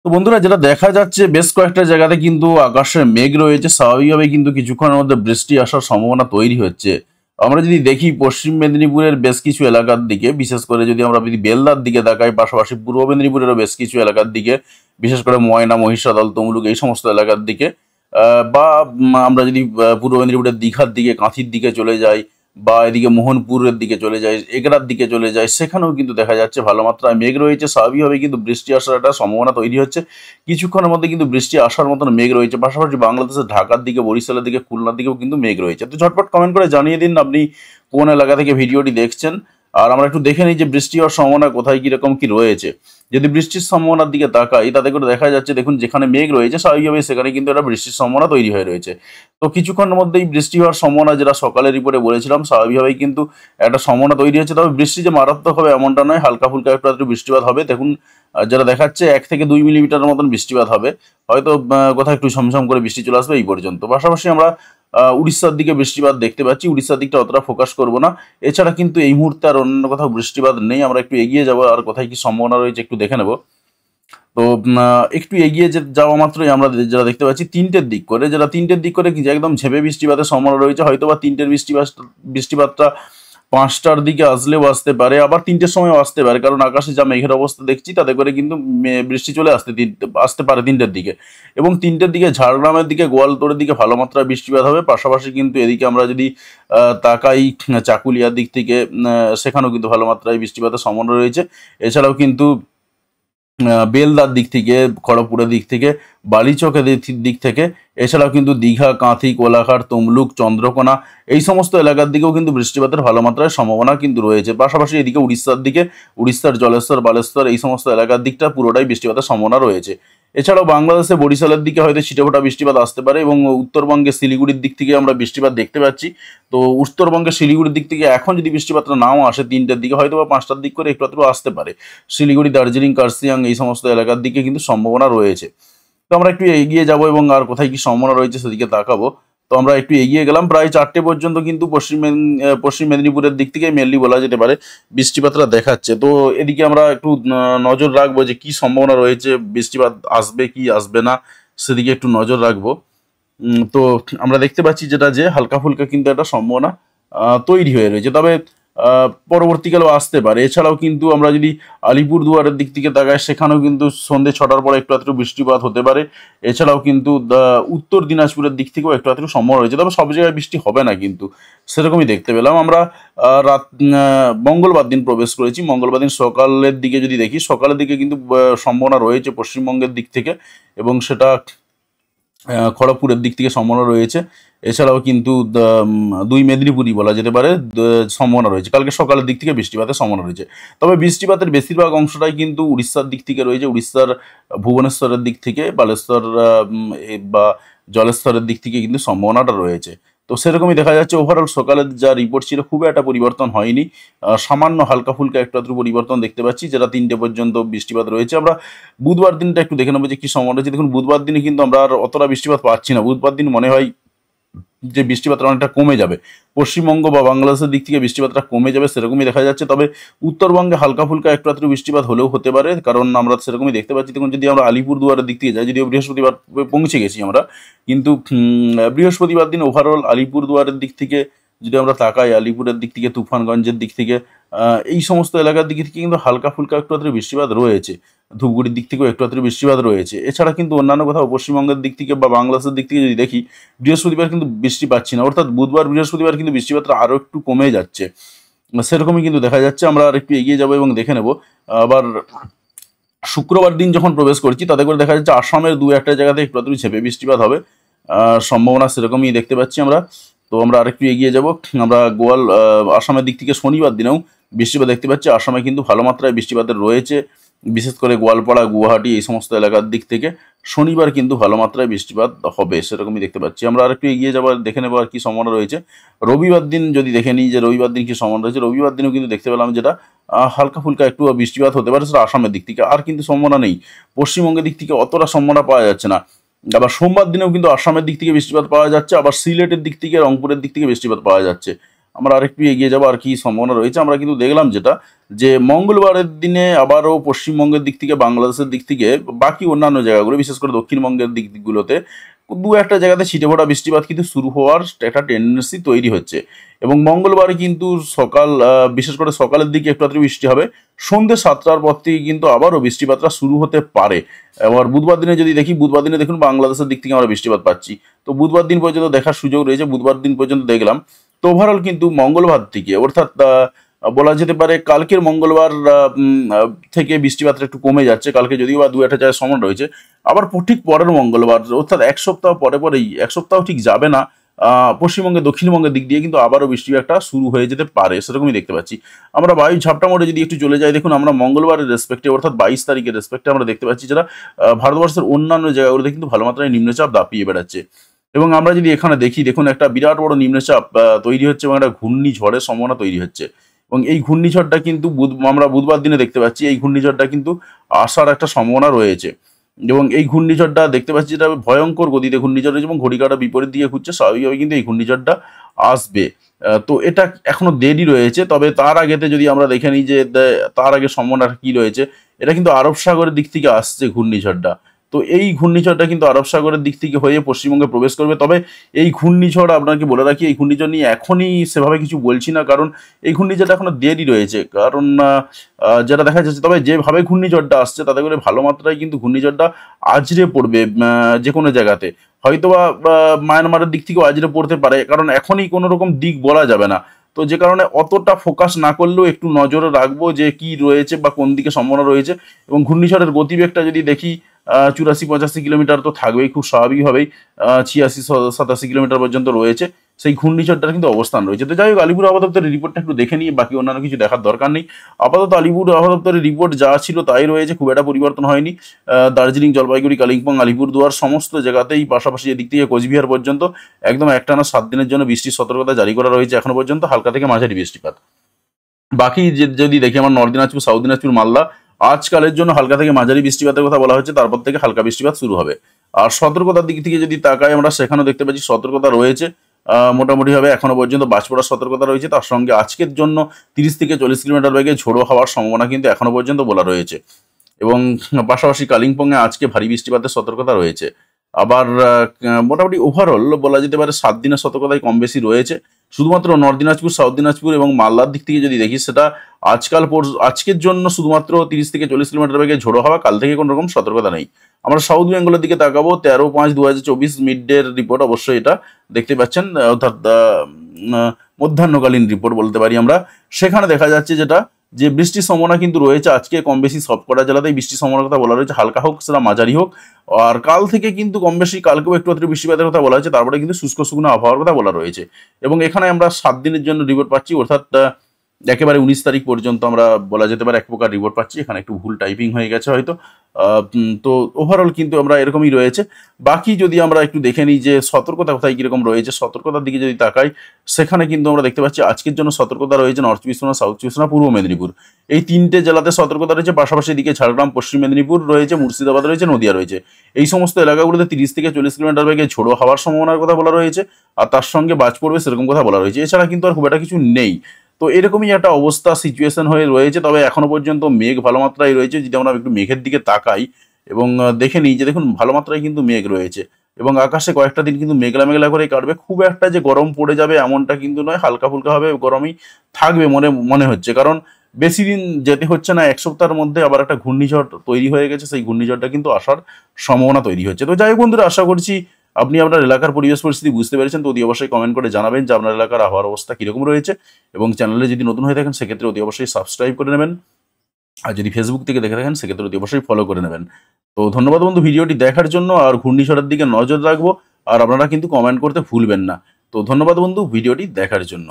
তো বন্ধুরা, যেটা দেখা যাচ্ছে বেশ কয়েকটা জায়গাতে কিন্তু আকাশে মেঘ রয়েছে, স্বাভাবিকভাবে কিন্তু কিছুক্ষণের মধ্যে বৃষ্টি আসার সম্ভাবনা তৈরি হচ্ছে। আমরা যদি দেখি পশ্চিম মেদিনীপুরের বেশ কিছু এলাকার দিকে, বিশেষ করে যদি আমরা যদি বেলদার দিকে তাকাই, পাশাপাশি পূর্ব মেদিনীপুরেরও বেশ কিছু এলাকার দিকে, বিশেষ করে ময়না, মহিষাদল, তমলুক এই সমস্ত এলাকার দিকে, বা আমরা যদি পূর্ব মেদিনীপুরের দীঘার দিকে, কাঁথির দিকে চলে যাই, বা এদিকে মোহনপুরের দিকে চলে যায়, এগরার দিকে চলে যায়, সেখানেও কিন্তু দেখা যাচ্ছে ভালো মাত্রায় মেঘ রয়েছে। স্বাভাবিকভাবে কিন্তু বৃষ্টি আসার একটা সম্ভাবনা তৈরি হচ্ছে। কিছুক্ষণের মধ্যে কিন্তু বৃষ্টি আসার মতন মেঘ রয়েছে। পাশাপাশি বাংলাদেশের ঢাকার দিকে, বরিশালের দিকে, খুলনার দিকেও কিন্তু মেঘ রয়েছে। তো ঝটপট কমেন্ট করে জানিয়ে দিন আপনি কোন এলাকা থেকে ভিডিওটি দেখছেন। আর আমরা একটু দেখে নিই যে বৃষ্টি হওয়ার সম্ভাবনা কোথায় কিরকম কি রয়েছে। যদি বৃষ্টির সম্ভাবনার দিকে তাকাই, তাতে করে দেখা যাচ্ছে, দেখুন যেখানে মেঘ রয়েছে স্বাভাবিকভাবে সেখানে কিন্তু একটা বৃষ্টির সম্ভাবনা তৈরি হয়ে রয়েছে। তো কিছুক্ষণের মধ্যেই বৃষ্টি হওয়ার সম্ভাবনা, যেটা সকালের রিপোর্টে বলেছিলাম, স্বাভাবিকভাবেই কিন্তু একটা সম্ভাবনা তৈরি হচ্ছে। তবে বৃষ্টি যে মারাত্মক হবে এমনটা নয়, হালকা ফুলকা একটু আধটু বৃষ্টিপাত হবে। দেখুন যেটা দেখাচ্ছে 1 থেকে 2 মিলিমিটার মতন বৃষ্টিপাত হবে। হয়তো কোথাও একটু ঝমঝম করে বৃষ্টি চলে আসবে এই পর্যন্ত। পাশাপাশি আমরা উড়িষ্যার দিকে বৃষ্টিপাত দেখতে পাচ্ছি। উড়িষ্যার দিকটা অতটা ফোকাস করব না। এছাড়া কিন্তু এই মুহূর্তে আর অন্য কোথাও বৃষ্টিপাত নেই। আমরা একটু এগিয়ে যাব, আর কোথায় কি সম্ভাবনা রয়েছে একটু দেখে নেব। তো একটু এগিয়ে যাওয়া মাত্রই আমরা যেটা দেখতে পাচ্ছি, তিনটের দিক করে, যেটা তিনটের দিক করে কি যে একদম ঝেঁপে বৃষ্টিপাতের সম্ভাবনা রয়েছে। হয়তো বা তিনটের বৃষ্টিপাতটা 5টার দিকে আসলেও আসতে পারে, আবার 3টের সময়ও আসতে পারে, কারণ আকাশে যা মেঘের অবস্থা দেখছি তাতে করে কিন্তু বৃষ্টি চলে আসতে পারে 3টের দিকে। এবং 3টের দিকে ঝাড়গ্রামের দিকে, গোয়ালতোড়ের দিকে ভালো মাত্রায় বৃষ্টিপাত হবে। পাশাপাশি কিন্তু এদিকে আমরা যদি তাকাই চাকুলিয়ার দিক থেকে, সেখানেও কিন্তু ভালো মাত্রায় বৃষ্টিপাতের সম্ভাবনা রয়েছে। এছাড়াও কিন্তু বেলদার দিক থেকে, খড়গপুরের দিক থেকে, বালিচকের দিক থেকে, এছাড়াও কিন্তু দীঘা, কাঁথি, কোলাঘাট, তমলুক, চন্দ্রকোনা এই সমস্ত এলাকার দিকেও কিন্তু বৃষ্টিপাতের ভালো মাত্রায় সম্ভাবনা কিন্তু রয়েছে। পাশাপাশি এদিকে উড়িষ্যার দিকে, উড়িষ্যার জলেশ্বর, বালেশ্বর এই সমস্ত এলাকার দিকটা পুরোটাই বৃষ্টিপাতের সম্ভাবনা রয়েছে। এছাড়াও বাংলাদেশে বরিশালের দিকে হয়তো ছিটেফোঁটা বৃষ্টিপাত আসতে পারে, এবং উত্তরবঙ্গে শিলিগুড়ির দিক থেকে আমরা বৃষ্টিপাত দেখতে পাচ্ছি। তো উত্তরবঙ্গে শিলিগুড়ির দিক থেকে এখন যদি বৃষ্টিপাতটা নাও আসে 3টের দিকে, হয়তো বা 5টার দিক করে একটু আধটু আসতে পারে। শিলিগুড়ি, দার্জিলিং, কার্শিয়াং এই সমস্ত এলাকার দিকে কিন্তু সম্ভাবনা রয়েছে। তো আমরা একটু এগিয়ে যাব এবং আর কোথায় কি সম্ভাবনা রয়েছে সেদিকে তাকাবো। তো আমরা একটু এগিয়ে গেলাম, প্রায় 4টে পর্যন্ত কিন্তু পশ্চিম মেদিনীপুরের দিক থেকে মেনলি বলা যেতে পারে বৃষ্টিপাতটা দেখাচ্ছে। তো এদিকে আমরা একটু নজর রাখবো যে কি সম্ভাবনা রয়েছে, বৃষ্টিপাত আসবে কি আসবে না, সেদিকে একটু নজর রাখবো। তো আমরা দেখতে পাচ্ছি যেটা যে হালকা ফুলকা কিন্তু একটা সম্ভাবনা তৈরি হয়ে রয়েছে। তবে পরবর্তীকালেও আসতে পারে। এছাড়াও কিন্তু আমরা যদি আলিপুরদুয়ারের দিক থেকে তাকাই, সেখানেও কিন্তু সন্ধ্যে 6টার পরে একটু আধটু বৃষ্টিপাত হতে পারে। এছাড়াও কিন্তু উত্তর দিনাজপুরের দিক থেকেও একটু আধটু সম্ভাবনা রয়েছে। তবে সব জায়গায় বৃষ্টি হবে না কিন্তু, সেরকমই দেখতে পেলাম আমরা। মঙ্গলবার দিন প্রবেশ করেছি। মঙ্গলবার দিন সকালের দিকে যদি দেখি, সকালের দিকে কিন্তু সম্ভাবনা রয়েছে পশ্চিমবঙ্গের দিক থেকে, এবং সেটা খড়গপুরের দিক থেকে সম্ভাবনা রয়েছে। এছাড়াও কিন্তু 2 মেদিনীপুরই বলা যেতে পারে সম্ভাবনা রয়েছে। কালকে সকালের দিক থেকে বৃষ্টিপাতের সম্ভাবনা রয়েছে। তবে বৃষ্টিপাতের বেশিরভাগ অংশটাই কিন্তু উড়িষ্যার দিক থেকে রয়েছে। উড়িষ্যার ভুবনেশ্বরের দিক থেকে, বালেশ্বর বা জলেশ্বরের দিক থেকে কিন্তু সম্ভাবনাটা রয়েছে। তো সেরকমই দেখা যাচ্ছে। ওভারঅল সকালের যা রিপোর্ট ছিল খুব একটা পরিবর্তন হয়নি। সামান্য হালকা ফুলকা একটু আধটু পরিবর্তন দেখতে পাচ্ছি, যেটা 3টে পর্যন্ত বৃষ্টিপাত রয়েছে। আমরা বুধবার দিনটা একটু দেখে নেবো যে কি সম্ভাবনা রয়েছে। দেখুন বুধবার দিনে কিন্তু আমরা আর অতটা বৃষ্টিপাত পাচ্ছি না। বুধবার দিন মনে হয় যে বৃষ্টিপাতটা অনেকটা কমে যাবে। পশ্চিমবঙ্গ বা বাংলাদেশের দিক থেকে বৃষ্টিপাতটা কমে যাবে, সেরকমই দেখা যাচ্ছে। তবে উত্তরবঙ্গে হালকা ফুলকা একটু আধটু বৃষ্টিপাত হলেও হতে পারে, কারণ আমরা সেরকমই দেখতে পাচ্ছি। দেখুন যদি আমরা আলিপুরদুয়ারের দিক থেকে যাই, যদিও বৃহস্পতিবার পৌঁছে গেছি আমরা, কিন্তু বৃহস্পতিবার দিন ওভারঅল আলিপুরদুয়ারের দিক থেকে যদি আমরা তাকাই, আলিপুরের দিক থেকে, তুফানগঞ্জের দিক থেকে, এই সমস্ত এলাকার দিক থেকে কিন্তু হালকা ফুলকা একটু আধটু বৃষ্টিপাত রয়েছে। ধূপগুড়ির দিক থেকেও একটু আধটু বৃষ্টিপাত রয়েছে। এছাড়া কিন্তু অন্যান্য কোথাও পশ্চিমবঙ্গের দিক থেকে বা বাংলাদেশের দিক থেকে যদি দেখি, বৃহস্পতিবার কিন্তু বৃষ্টি পাচ্ছি না। অর্থাৎ বুধবার, বৃহস্পতিবার কিন্তু বৃষ্টিপাতটা আরও একটু কমে যাচ্ছে, সেরকমই কিন্তু দেখা যাচ্ছে। আমরা আর একটু এগিয়ে যাবো এবং দেখে নেব। আবার শুক্রবার দিন যখন প্রবেশ করছি, তাতে করে দেখা যাচ্ছে আসামের 2-1টা জায়গাতে একটু আধটু ঝেঁপে বৃষ্টিপাত হবে, সম্ভাবনা সেরকমই দেখতে পাচ্ছি আমরা। তো আমরা আরেকটু এগিয়ে যাব। আমরা আসামের দিক থেকে শনিবার দিনেও বৃষ্টিপাত দেখতে পাচ্ছি। আসামে কিন্তু ভালো মাত্রায় বৃষ্টিপাতের রয়েছে, বিশেষ করে গোয়ালপাড়া, গুয়াহাটি এই সমস্ত এলাকার দিক থেকে শনিবার কিন্তু ভালো মাত্রায় বৃষ্টিপাত হবে, সেরকমই দেখতে পাচ্ছি। আমরা আরেকটু এগিয়ে যাবো, দেখে নেবো আর কি সম্ভাবনা রয়েছে। রবিবার দিন যদি দেখে নিই যে রবিবার দিন কি সম্ভাবনা রয়েছে, রবিবার দিনেও কিন্তু দেখতে পেলাম যেটা হালকা ফুলকা একটু বৃষ্টিপাত হতে পারে, সেটা আসামের দিক থেকে। আর কিন্তু সম্ভাবনা নেই, পশ্চিমবঙ্গের দিক থেকে অতটা সম্ভাবনা পাওয়া যাচ্ছে না। আবার সোমবার দিনেও কিন্তু আসামের দিক থেকে বৃষ্টিপাত পাওয়া যাচ্ছে, আবার সিলেটের দিক থেকে, রংপুরের দিক থেকে বৃষ্টিপাত পাওয়া যাচ্ছে। আমরা আরেকটু এগিয়ে যাবো আর কি সম্ভাবনা রয়েছে। আমরা কিন্তু দেখলাম যেটা, যে মঙ্গলবারের দিনে আবারও পশ্চিমবঙ্গের দিক থেকে, বাংলাদেশের দিক থেকে, বাকি অন্যান্য জায়গাগুলো বিশেষ করে দক্ষিণবঙ্গের দিকগুলোতে দু একটা জায়গাতে ছিটেফোঁটা বৃষ্টিপাত কিন্তু শুরু হওয়ার একটা টেন্ডেন্সি তৈরি হচ্ছে। এবং মঙ্গলবারে কিন্তু বিশেষ করে সকালের দিকে একটু আধটু বৃষ্টি হবে, সন্ধ্যে 7টার পর থেকে কিন্তু আবারও বৃষ্টিপাতটা শুরু হতে পারে। এবার বুধবার দিনে যদি দেখি, বুধবার দিনে দেখুন বাংলাদেশের দিক থেকে আমরা বৃষ্টিপাত পাচ্ছি। তো বুধবার দিন পর্যন্ত দেখার সুযোগ রয়েছে, বুধবার দিন পর্যন্ত দেখলাম। তো ওভারঅল কিন্তু মঙ্গলবার থেকে, অর্থাৎ বলা যেতে পারে কালকের মঙ্গলবার থেকে বৃষ্টিপাতটা একটু কমে যাচ্ছে। কালকে যদিও বা দু একটা জায়গায় সমান রয়েছে, আবার ঠিক পরের মঙ্গলবার অর্থাৎ এক সপ্তাহ পরেই, এক সপ্তাহ ঠিক যাবে না, পশ্চিমবঙ্গে দক্ষিণবঙ্গের দিক দিয়ে কিন্তু আবারও বৃষ্টিপাতটা শুরু হয়ে যেতে পারে, সেরকমই দেখতে পাচ্ছি। আমরা বায়ু ঝাপটা মোড়ে যদি একটু চলে যাই, দেখুন আমরা মঙ্গলবারের রেসপেক্টে অর্থাৎ 22 তারিখের রেসপেক্টে আমরা দেখতে পাচ্ছি যেটা ভারতবর্ষের অন্যান্য জায়গাগুলোতে কিন্তু ভালো মাত্রায় নিম্নচাপ দাপিয়ে বেড়াচ্ছে। এবং আমরা যদি এখানে দেখি, দেখুন একটা বিরাট বড় নিম্নচাপ তৈরি হচ্ছে এবং একটা ঘূর্ণিঝড়ের সম্ভাবনা তৈরি হচ্ছে। এবং এই ঘূর্ণিঝড়টা কিন্তু আমরা বুধবার দিনে দেখতে পাচ্ছি, এই ঘূর্ণিঝড়টা কিন্তু আসার একটা সম্ভাবনা রয়েছে। এবং এই ঘূর্ণিঝড়টা দেখতে পাচ্ছি যেটা ভয়ঙ্কর গতিতে ঘূর্ণিঝড় রয়েছে এবং ঘড়িকাঁটা বিপরীত দিকে ঘুরছে, স্বাভাবিকভাবে কিন্তু এই ঘূর্ণিঝড়টা আসবে। তো এটা এখনো দেরি রয়েছে, তবে তার আগেতে যদি আমরা দেখে নিই যে তার আগে সম্ভাবনাটা কি রয়েছে, এটা কিন্তু আরব সাগরের দিক থেকে আসছে ঘূর্ণিঝড়টা। তো এই ঘূর্ণিঝড়টা কিন্তু আরব সাগরের দিক থেকে হয়ে পশ্চিমবঙ্গে প্রবেশ করবে। তবে এই ঘূর্ণিঝড় আপনাকে বলে রাখি, এই ঘূর্ণিঝড় নিয়ে এখনই সেভাবে কিছু বলছি না, কারণ এই ঘূর্ণিঝড়টা এখনো দেরি রয়েছে। কারণ যেটা দেখা যাচ্ছে, তবে যেভাবে ঘূর্ণিঝড়টা আসছে তাতে করে ভালো মাত্রায় কিন্তু ঘূর্ণিঝড়টা আছড়ে পড়বে যে কোনো জায়গাতে, হয়তোবা মায়ানমারের দিক থেকেও আছড়ে পড়তে পারে, কারণ এখনই কোনো রকম দিক বলা যাবে না। তো যে কারণে অতটা ফোকাস না করলেও একটু নজরে রাখবো যে কি রয়েছে বা কোন দিকে সম্ভাবনা রয়েছে। এবং ঘূর্ণিঝড়ের গতিবেগটা যদি দেখি, 84-85 কিলোমিটার তো থাকবেই খুব স্বাভাবিকভাবেই, 86-87 কিলোমিটার পর্যন্ত রয়েছে সেই ঘূর্ণিঝড়টার কিন্তু অবস্থান রয়েছে। তো যাই হোক, আলিপুর আবহাওয়া দপ্তরের রিপোর্টটা একটু দেখে নিয়ে বাকি অন্যান্য কিছু দেখার দরকার নেই। আপাতত আলিপুর আবহাওয়া দপ্তরের রিপোর্ট যা ছিল তাই রয়েছে, খুব একটা পরিবর্তন হয়নি। দার্জিলিং, জলপাইগুড়ি, কালিম্পং, আলিপুরদুয়ার সমস্ত জায়গাতেই, পাশাপাশি এদিক থেকে কোচবিহার পর্যন্ত একদম একটানা 7 দিনের জন্য বৃষ্টির সতর্কতা জারি করা রয়েছে এখনো পর্যন্ত, হালকা থেকে মাঝারি বৃষ্টিপাত। বাকি যদি দেখি আমার নর্থ দিনাজপুর, সাউথ দিনাজপুর, মালদা, আজকালের জন্য হালকা থেকে মাঝারি বৃষ্টিপাতের কথা বলা হচ্ছে, তারপর থেকে হালকা বৃষ্টিপাত শুরু হবে। আর সতর্কতার দিক থেকে যদি তাকাই, আমরা সেখানেও দেখতে পাচ্ছি সতর্কতা রয়েছে মোটামুটিভাবে এখনো পর্যন্ত বাজ পড়ার সতর্কতা রয়েছে। তার সঙ্গে আজকের জন্য 30-40 কিলোমিটার বেগে ঝোড়ো হওয়ার সম্ভাবনা কিন্তু এখনো পর্যন্ত বলা রয়েছে। এবং পাশাপাশি কালিম্পংয়ে আজকে ভারী বৃষ্টিপাতের সতর্কতা রয়েছে। আবার মোটামুটি ওভারঅল বলা যেতে পারে 7 দিনের সতর্কতায় কম বেশি রয়েছে। শুধুমাত্র নর্থ দিনাজপুর, সাউথ দিনাজপুর এবং মালদার দিক থেকে যদি দেখি, সেটা আজকের জন্য শুধুমাত্র 30-40 কিলোমিটার বেগে ঝোড়ো হওয়া, কাল থেকে কোনো রকম সতর্কতা নেই। আমরা সাউথ বেঙ্গলের দিকে তাকাবো, 13/5/2024 মিড ডের রিপোর্ট, অবশ্যই এটা দেখতে পাচ্ছেন, অর্থাৎ মধ্যাহ্নকালীন রিপোর্ট বলতে পারি আমরা। সেখানে দেখা যাচ্ছে যেটা, যে বৃষ্টির সম্ভাবনা কিন্তু রয়েছে আজকে কম বেশি সবকটা জেলাতেই বৃষ্টির সম্ভাবনার কথা বলা রয়েছে, হালকা হোক সেটা মাঝারি হোক। আর কাল থেকে কিন্তু কম বেশি, কালকেও একটু আধটু বৃষ্টিপাতের কথা বলা হয়েছে, তারপরে কিন্তু শুষ্ক শুকনো আবহাওয়ার কথা বলা রয়েছে। এবং এখানে আমরা 7 দিনের জন্য রিপোর্ট পাচ্ছি, অর্থাৎ একেবারে 19 তারিখ পর্যন্ত আমরা বলা যেতে পারে এক প্রকার রিপোর্ট পাচ্ছি। এখানে একটু ভুল টাইপিং হয়ে গেছে হয়তো। তো ওভারঅল কিন্তু আমরা এরকমই রয়েছে। বাকি যদি আমরা একটু দেখে নিই যে সতর্কতা কোথায় কীরকম রয়েছে, সতর্কতার দিকে যদি তাকাই, সেখানে কিন্তু আমরা দেখতে পাচ্ছি আজকের জন্য সতর্কতা রয়েছে নর্থ চব্বিশ পরগনা, সাউথ চব্বিশ পরগনা, পূর্ব মেদিনীপুর, এই 3টে জেলাতে সতর্কতা রয়েছে। পাশাপাশি এদিকে ঝাড়গ্রাম, পশ্চিম মেদিনীপুর রয়েছে, মুর্শিদাবাদ রয়েছে, নদিয়া রয়েছে। এই সমস্ত এলাকাগুলোতে 30-40 কিলোমিটার বেগে ঝোড়ো হওয়ার সম্ভাবনার কথা বলা রয়েছে, আর তার সঙ্গে বাজ পড়বে সেরকম কথা বলা রয়েছে। এছাড়া কিন্তু আর খুব একটা কিছু নেই। তো এরকমই একটা অবস্থা, সিচুয়েশন হয়ে রয়েছে। তবে এখনো পর্যন্ত মেঘ ভালো মাত্রায় রয়েছে। যদি আমরা একটু মেঘের দিকে তাকাই এবং দেখে নিই, যে দেখুন ভালো মাত্রায় কিন্তু মেঘ রয়েছে এবং আকাশে কয়েকটা দিন কিন্তু মেঘলা মেঘলা করে কাটবে। খুব একটা যে গরম পড়ে যাবে এমনটা কিন্তু নয়, হালকা ফুলকা হবে, গরমই থাকবে মনে হচ্ছে। কারণ বেশি দিন যেতে হচ্ছে না, এক সপ্তাহের মধ্যে আবার একটা ঘূর্ণিঝড় তৈরি হয়ে গেছে, সেই ঘূর্ণিঝড়টা কিন্তু আসার সম্ভাবনা তৈরি হচ্ছে। তো যাই হোক বন্ধুরা, আশা করছি আপনি আপনার এলাকার পরিবেশ পরিস্থিতি বুঝতে পেরেছেন। তো অতি অবশ্যই কমেন্ট করে জানাবেন যে আপনার এলাকার আবহাওয়ার অবস্থা কীরকম রয়েছে। এবং চ্যানেলে যদি নতুন হয়ে থাকেন সেক্ষেত্রে অতি অবশ্যই সাবস্ক্রাইব করে নেবেন। আর যদি ফেসবুক থেকে দেখে থাকেন সেক্ষেত্রে অতি অবশ্যই ফলো করে নেবেন। তো ধন্যবাদ বন্ধু ভিডিওটি দেখার জন্য। আর ঘূর্ণিঝড়ের দিকে নজর রাখবো, আর আপনারা কিন্তু কমেন্ট করতে ভুলবেন না। তো ধন্যবাদ বন্ধু ভিডিওটি দেখার জন্য।